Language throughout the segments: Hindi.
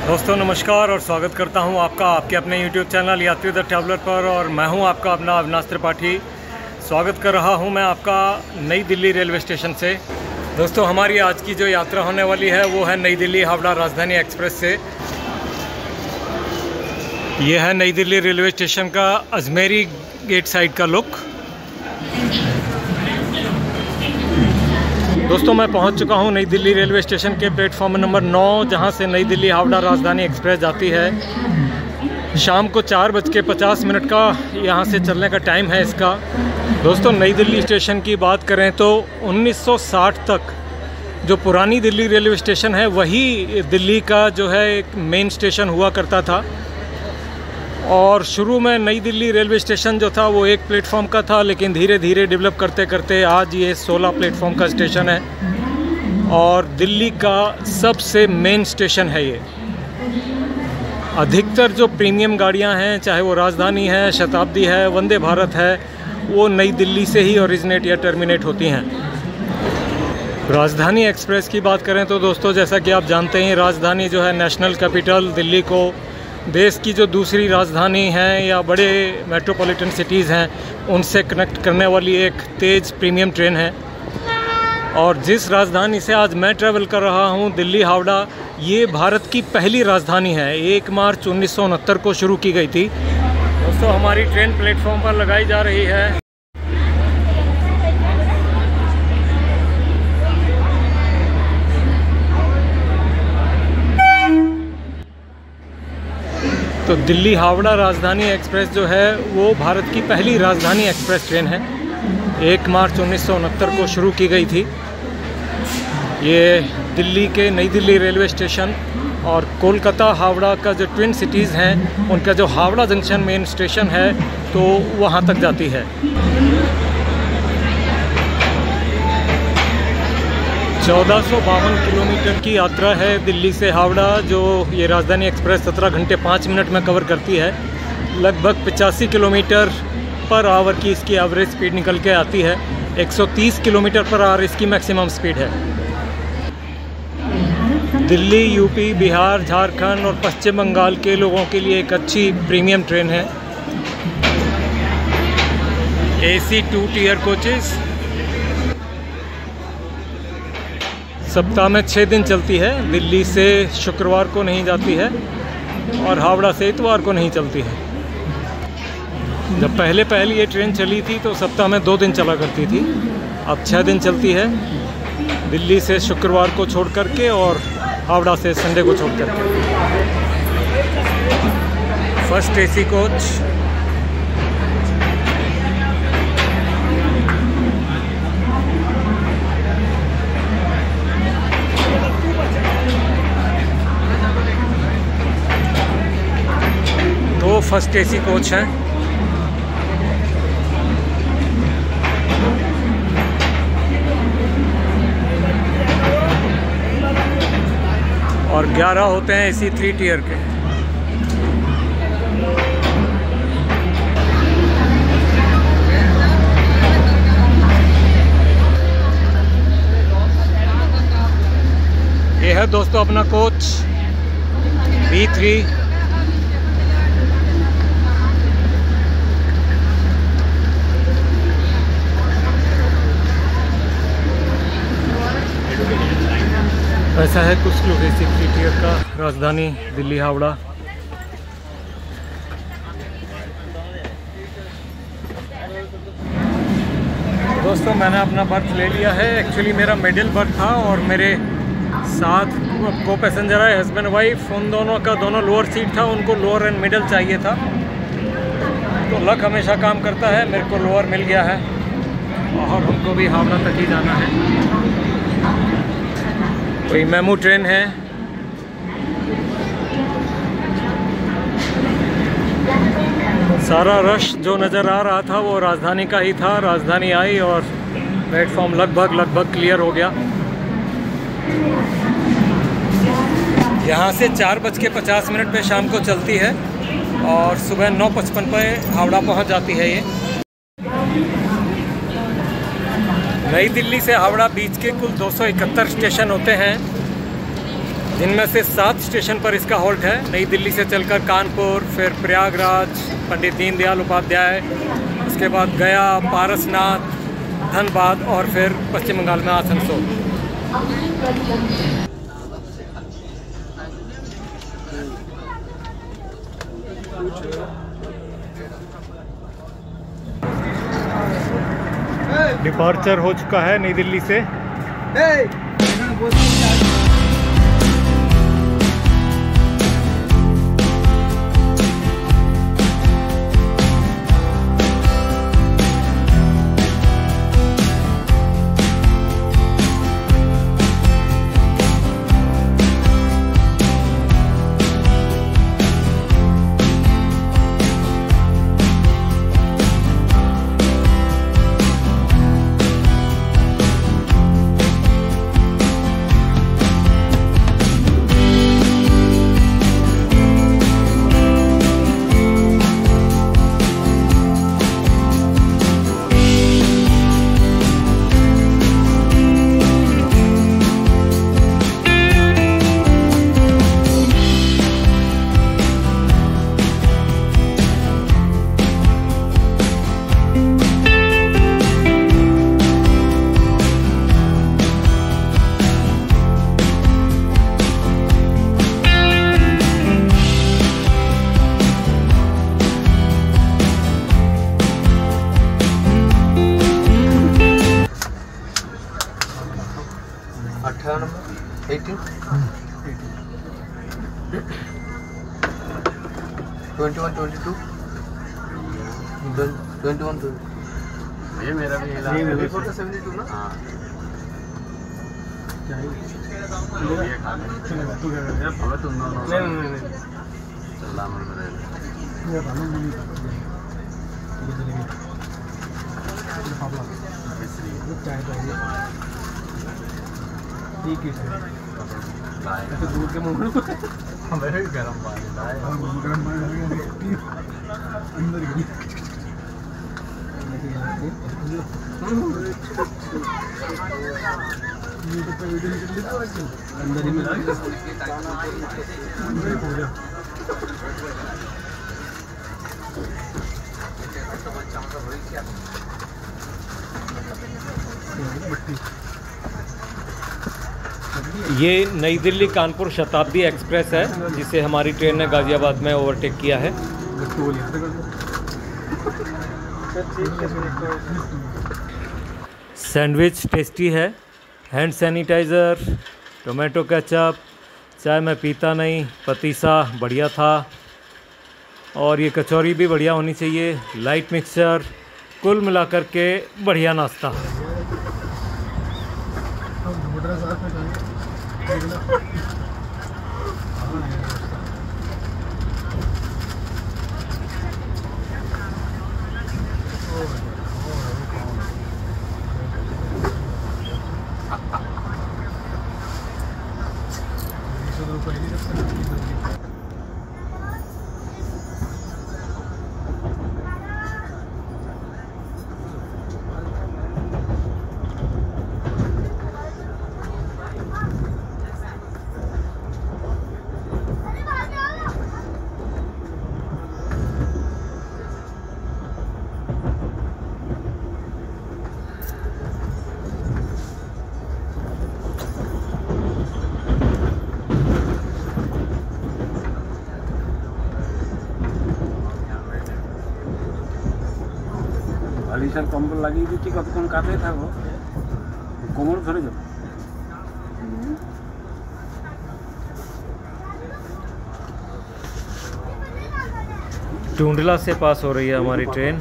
दोस्तों नमस्कार और स्वागत करता हूं आपका आपके अपने YouTube चैनल यात्री द ट्रैवलर पर। और मैं हूं आपका अपना अविनाश त्रिपाठी। स्वागत कर रहा हूं मैं आपका नई दिल्ली रेलवे स्टेशन से। दोस्तों हमारी आज की जो यात्रा होने वाली है वो है नई दिल्ली हावड़ा राजधानी एक्सप्रेस से। ये है नई दिल्ली रेलवे स्टेशन का अजमेरी गेट साइड का लुक। दोस्तों मैं पहुंच चुका हूं नई दिल्ली रेलवे स्टेशन के प्लेटफॉर्म नंबर 9, जहां से नई दिल्ली हावड़ा राजधानी एक्सप्रेस जाती है। शाम को 4:50 का यहां से चलने का टाइम है इसका। दोस्तों नई दिल्ली स्टेशन की बात करें तो 1960 तक जो पुरानी दिल्ली रेलवे स्टेशन है वही दिल्ली का जो है एक मेन स्टेशन हुआ करता था। और शुरू में नई दिल्ली रेलवे स्टेशन जो था वो एक प्लेटफॉर्म का था, लेकिन धीरे धीरे डेवलप करते करते आज ये 16 प्लेटफॉर्म का स्टेशन है और दिल्ली का सबसे मेन स्टेशन है ये। अधिकतर जो प्रीमियम गाड़ियां हैं, चाहे वो राजधानी है, शताब्दी है, वंदे भारत है, वो नई दिल्ली से ही ओरिजिनेट या टर्मिनेट होती हैं। राजधानी एक्सप्रेस की बात करें तो दोस्तों जैसा कि आप जानते हैं, राजधानी जो है नेशनल कैपिटल दिल्ली को देश की जो दूसरी राजधानी है या बड़े मेट्रोपॉलिटन सिटीज़ हैं उनसे कनेक्ट करने वाली एक तेज़ प्रीमियम ट्रेन है। और जिस राजधानी से आज मैं ट्रैवल कर रहा हूं, दिल्ली हावड़ा, ये भारत की पहली राजधानी है। 1 मार्च 1969 को शुरू की गई थी। दोस्तों हमारी ट्रेन प्लेटफॉर्म पर लगाई जा रही है। तो दिल्ली हावड़ा राजधानी एक्सप्रेस जो है वो भारत की पहली राजधानी एक्सप्रेस ट्रेन है। 1 मार्च 1969 को शुरू की गई थी। ये दिल्ली के नई दिल्ली रेलवे स्टेशन और कोलकाता हावड़ा का जो ट्विन सिटीज़ हैं उनका जो हावड़ा जंक्शन मेन स्टेशन है तो वहाँ तक जाती है। 1452 किलोमीटर की यात्रा है दिल्ली से हावड़ा, जो ये राजधानी एक्सप्रेस 17 घंटे 5 मिनट में कवर करती है। लगभग 85 किलोमीटर पर आवर की इसकी एवरेज स्पीड निकल के आती है। 130 किलोमीटर पर आवर इसकी मैक्सिमम स्पीड है। दिल्ली, यूपी, बिहार, झारखंड और पश्चिम बंगाल के लोगों के लिए एक अच्छी प्रीमियम ट्रेन है। AC 2 टियर कोचेस सप्ताह में 6 दिन चलती है। दिल्ली से शुक्रवार को नहीं जाती है और हावड़ा से इतवार को नहीं चलती है। जब पहले ये ट्रेन चली थी तो सप्ताह में 2 दिन चला करती थी। अब 6 दिन चलती है, दिल्ली से शुक्रवार को छोड़ करके और हावड़ा से संडे को छोड़ करके। First AC coach first AC coach हैं। और 11 होते हैं AC 3 टियर के। ये है दोस्तों अपना कोच B3। ऐसा है कुछ लोग AC 3 टियर का राजधानी दिल्ली हावड़ा। दोस्तों मैंने अपना बर्थ ले लिया है। एक्चुअली मेरा मिडिल बर्थ था और मेरे साथ को पैसेंजर है, हस्बैंड वाइफ, उन दोनों का दोनों लोअर सीट था। उनको लोअर एंड मिडिल चाहिए था, तो लक हमेशा काम करता है। मेरे को लोअर मिल गया है और उनको भी हावड़ा तक ही जाना है। कोई मेमू ट्रेन है। सारा रश जो नज़र आ रहा था वो राजधानी का ही था। राजधानी आई और प्लेटफॉर्म लगभग क्लियर हो गया। यहाँ से 4:50 पे शाम को चलती है और सुबह 9:55 पे हावड़ा पहुँच जाती है ये। नई दिल्ली से हावड़ा बीच के कुल 271 स्टेशन होते हैं जिनमें से 7 स्टेशन पर इसका हॉल्ट है। नई दिल्ली से चलकर कानपुर, फिर प्रयागराज, पंडित दीनदयाल उपाध्याय, उसके बाद गया, पारसनाथ, धनबाद और फिर पश्चिम बंगाल में आसनसोल। डिपार्चर हो चुका है नई दिल्ली से। ये मेरा भी हिला है। 72 ना। हाँ। ये खा ले। अब तुम दोनों। नहीं। चला मन में ये खाना नहीं चाय चाहिए। ठीक है। ऐसे दूध के मुंह में हमें गरम पानी लाए। गरम पानी अंदर गई। अंदर ही मिला ये नई दिल्ली कानपुर शताब्दी एक्सप्रेस है, जिसे हमारी ट्रेन ने गाज़ियाबाद में ओवरटेक किया है। सैंडविच टेस्टी है, हैंड सैनिटाइज़र, टोमेटो केचप, चाय मैं पीता नहीं, पतीसा बढ़िया था, और ये कचौरी भी बढ़िया होनी चाहिए, लाइट मिक्सचर, कुल मिलाकर के बढ़िया नाश्ता। सर कम्बल लगी थी कौन काटे था वो कोमल धरे जाओ। टूंडला से पास हो रही है हमारी ट्रेन।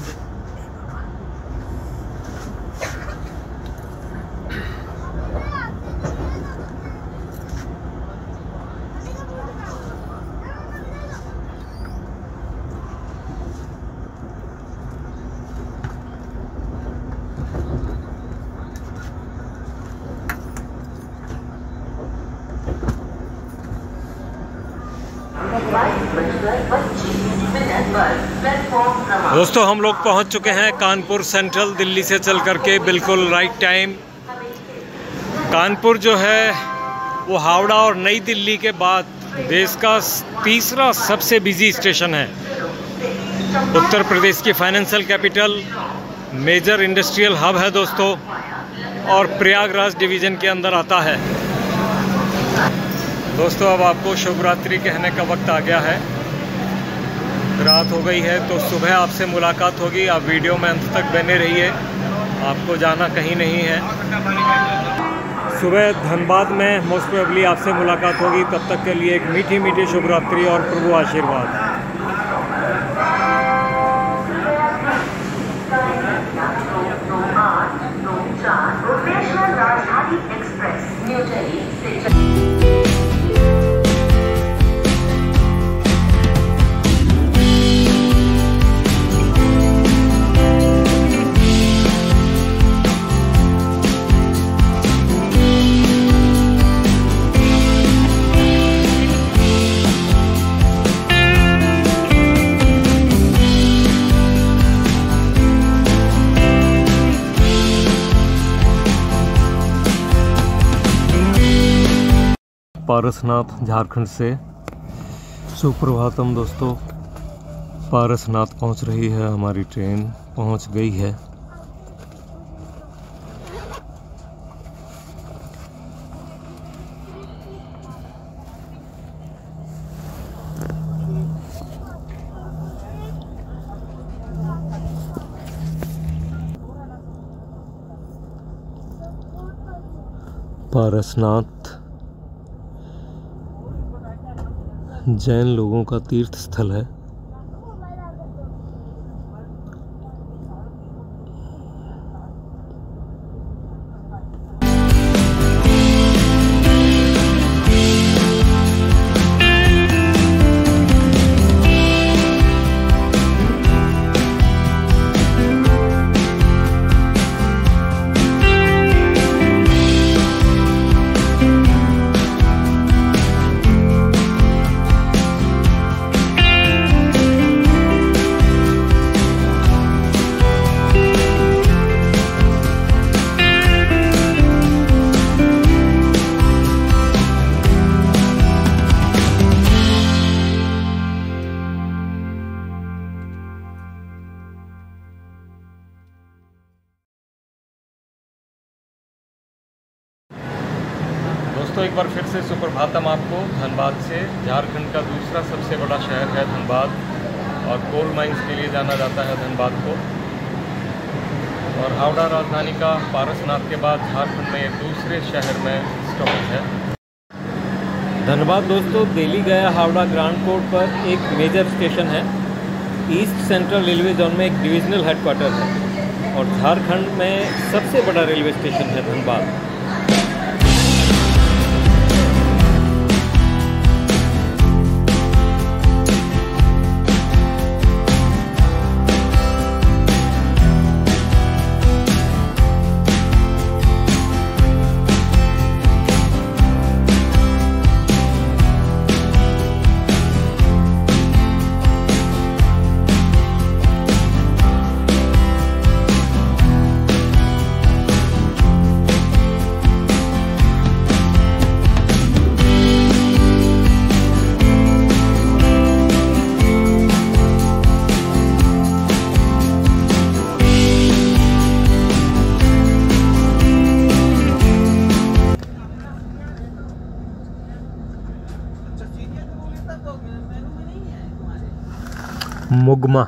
दोस्तों हम लोग पहुंच चुके हैं कानपुर सेंट्रल, दिल्ली से चल करके बिल्कुल राइट टाइम। कानपुर जो है वो हावड़ा और नई दिल्ली के बाद देश का तीसरा सबसे बिजी स्टेशन है। उत्तर प्रदेश की financial capital, major industrial hub है दोस्तों, और प्रयागराज डिवीज़न के अंदर आता है। दोस्तों अब आपको शुभ रात्रि कहने का वक्त आ गया है। रात हो गई है तो सुबह आपसे मुलाकात होगी। आप वीडियो में अंत तक बने रहिए, आपको जाना कहीं नहीं है। सुबह धनबाद में मोस्ट प्रोबेबली आपसे मुलाकात होगी। तब तक के लिए एक मीठी मीठी शुभ रात्रि और प्रभु आशीर्वाद। पारसनाथ झारखंड से सुप्रभातम दोस्तों। पारसनाथ पहुंच रही है हमारी ट्रेन, पहुंच गई है। पारसनाथ जैन लोगों का तीर्थ स्थल है। दोस्तों एक बार फिर से सुप्रभातम आपको धनबाद से। झारखंड का दूसरा सबसे बड़ा शहर है धनबाद, और कोल माइंस के लिए जाना जाता है धनबाद को। और हावड़ा राजधानी का पारसनाथ के बाद झारखंड में ये दूसरे शहर में स्टॉपेज है। धनबाद दोस्तों दिल्ली गया हावड़ा ग्रांड कोर्ट पर एक मेजर स्टेशन है। ईस्ट सेंट्रल रेलवे जोन में एक डिविजनल हेडक्वार्टर है, और झारखंड में सबसे बड़ा रेलवे स्टेशन है Dhanbad. Mugma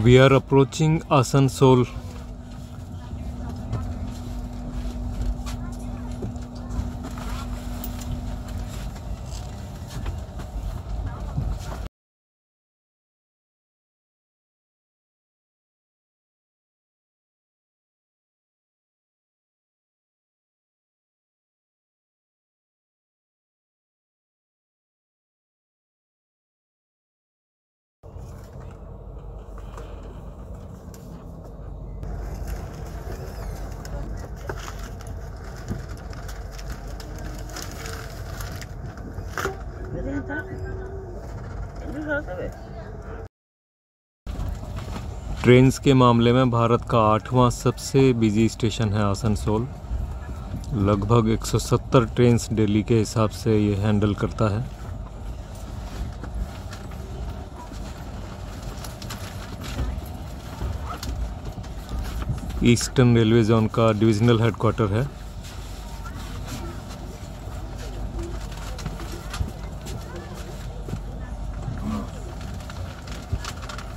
We are approaching Asansol. Trains के मामले में भारत का 8वां सबसे बिजी स्टेशन है आसनसोल। लगभग 170 ट्रेन्स दिल्ली के हिसाब से ये हैंडल करता है। ईस्टर्न रेलवे जोन का डिविजनल हेडक्वार्टर है।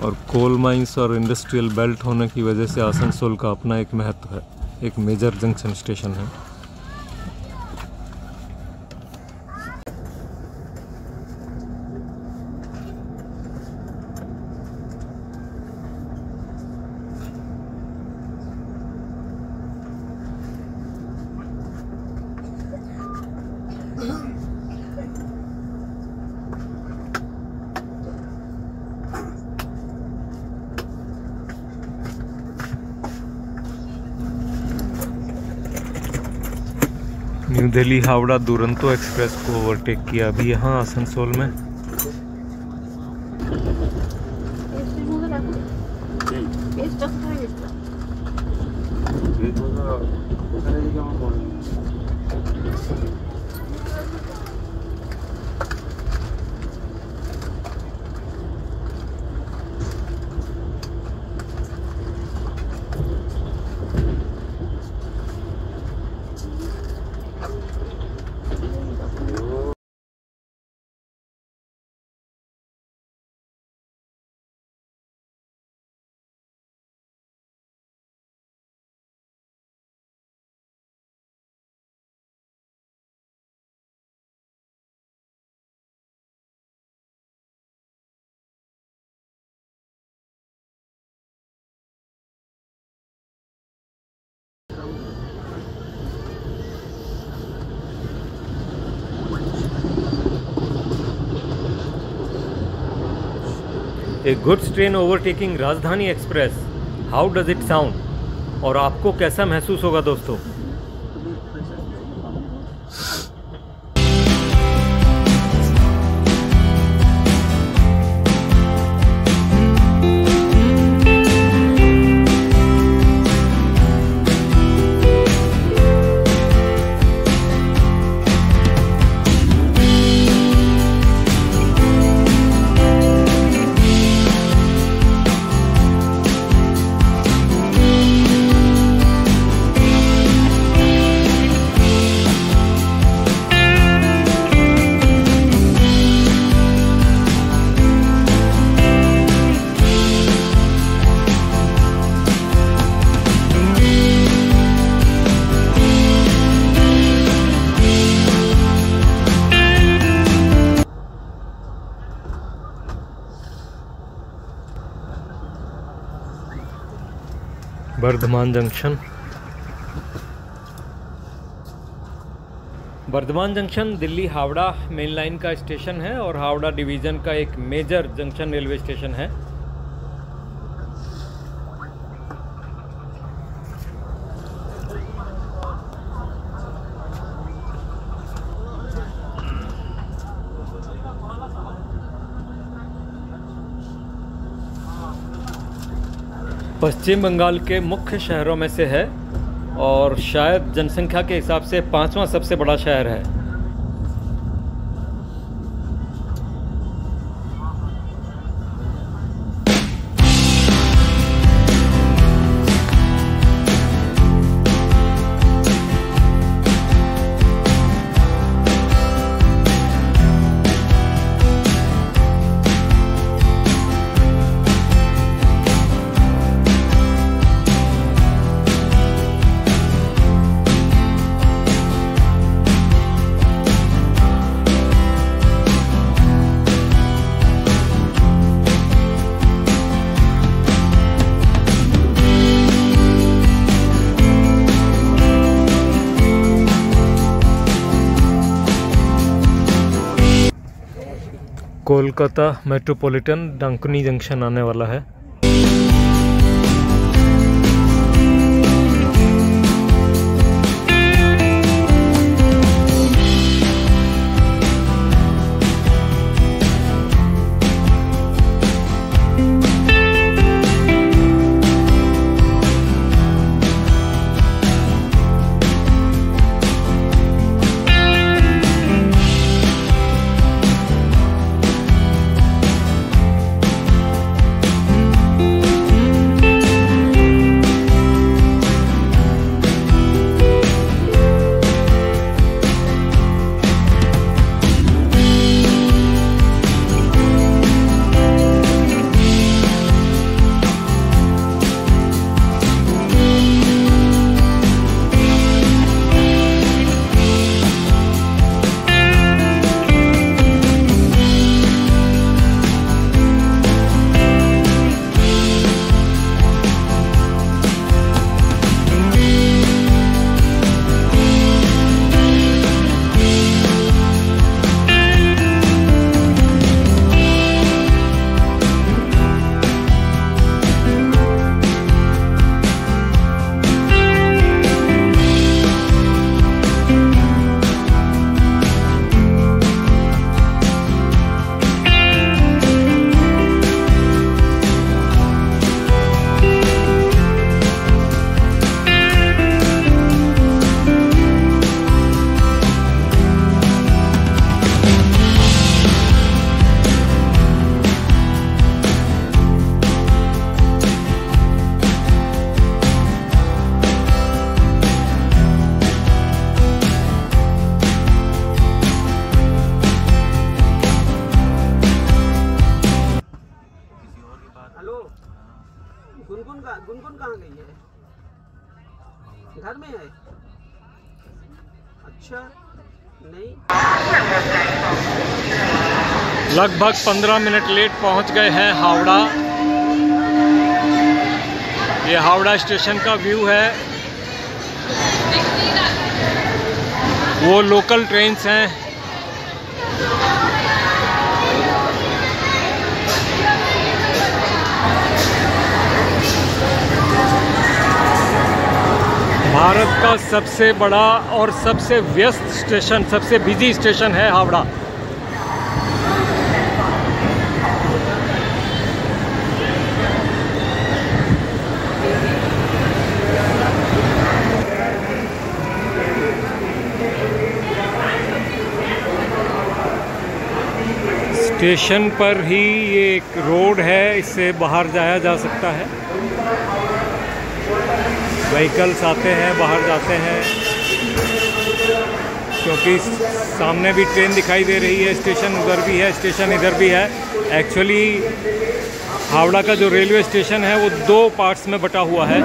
और कोल माइंस और इंडस्ट्रियल बेल्ट होने की वजह से आसनसोल का अपना एक महत्व है, एक मेजर जंक्शन स्टेशन है। न्यू दिल्ली हावड़ा दुरंतो एक्सप्रेस को ओवरटेक किया अभी यहाँ आसनसोल में। ए गुड्स ट्रेन ओवरटेकिंग राजधानी express, how does it sound? और आपको कैसा महसूस होगा दोस्तों? Bardhaman junction. Bardhaman junction Delhi Howrah main line का स्टेशन है और हावड़ा डिवीज़न का एक मेजर जंक्शन रेलवे स्टेशन है। पश्चिम बंगाल के मुख्य शहरों में से है और शायद जनसंख्या के हिसाब से 5वां सबसे बड़ा शहर है। कोलकाता मेट्रोपॉलिटन डांकुनी जंक्शन आने वाला है। घर में है? अच्छा नहीं, लगभग 15 मिनट लेट पहुंच गए हैं हावड़ा। ये हावड़ा स्टेशन का व्यू है। वो लोकल ट्रेन्स हैं। भारत का सबसे बड़ा और सबसे व्यस्त स्टेशन, सबसे बिजी स्टेशन है हावड़ा। स्टेशन पर ही ये एक रोड है, इससे बाहर जाया जा सकता है। व्हीकल्स आते हैं, बाहर जाते हैं, क्योंकि सामने भी ट्रेन दिखाई दे रही है। स्टेशन उधर भी है, स्टेशन इधर भी है। एक्चुअली हावड़ा का जो रेलवे स्टेशन है वो 2 पार्ट्स में बटा हुआ है।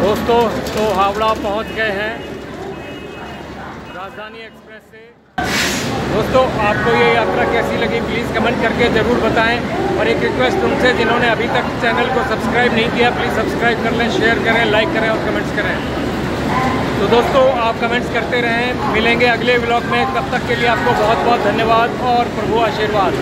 दोस्तों, तो हावड़ा पहुंच गए हैं राजधानी एक्सप्रेस से। दोस्तों, आपको ये यात्रा कैसी लगी प्लीज़ कमेंट करके ज़रूर बताएं। और एक रिक्वेस्ट उनसे जिन्होंने अभी तक चैनल को सब्सक्राइब नहीं किया, प्लीज़ सब्सक्राइब कर लें, शेयर करें, लाइक करें और कमेंट्स करें। तो दोस्तों, आप कमेंट्स करते रहें। मिलेंगे अगले व्लॉग में, तब तक के लिए आपको बहुत बहुत धन्यवाद और प्रभु आशीर्वाद।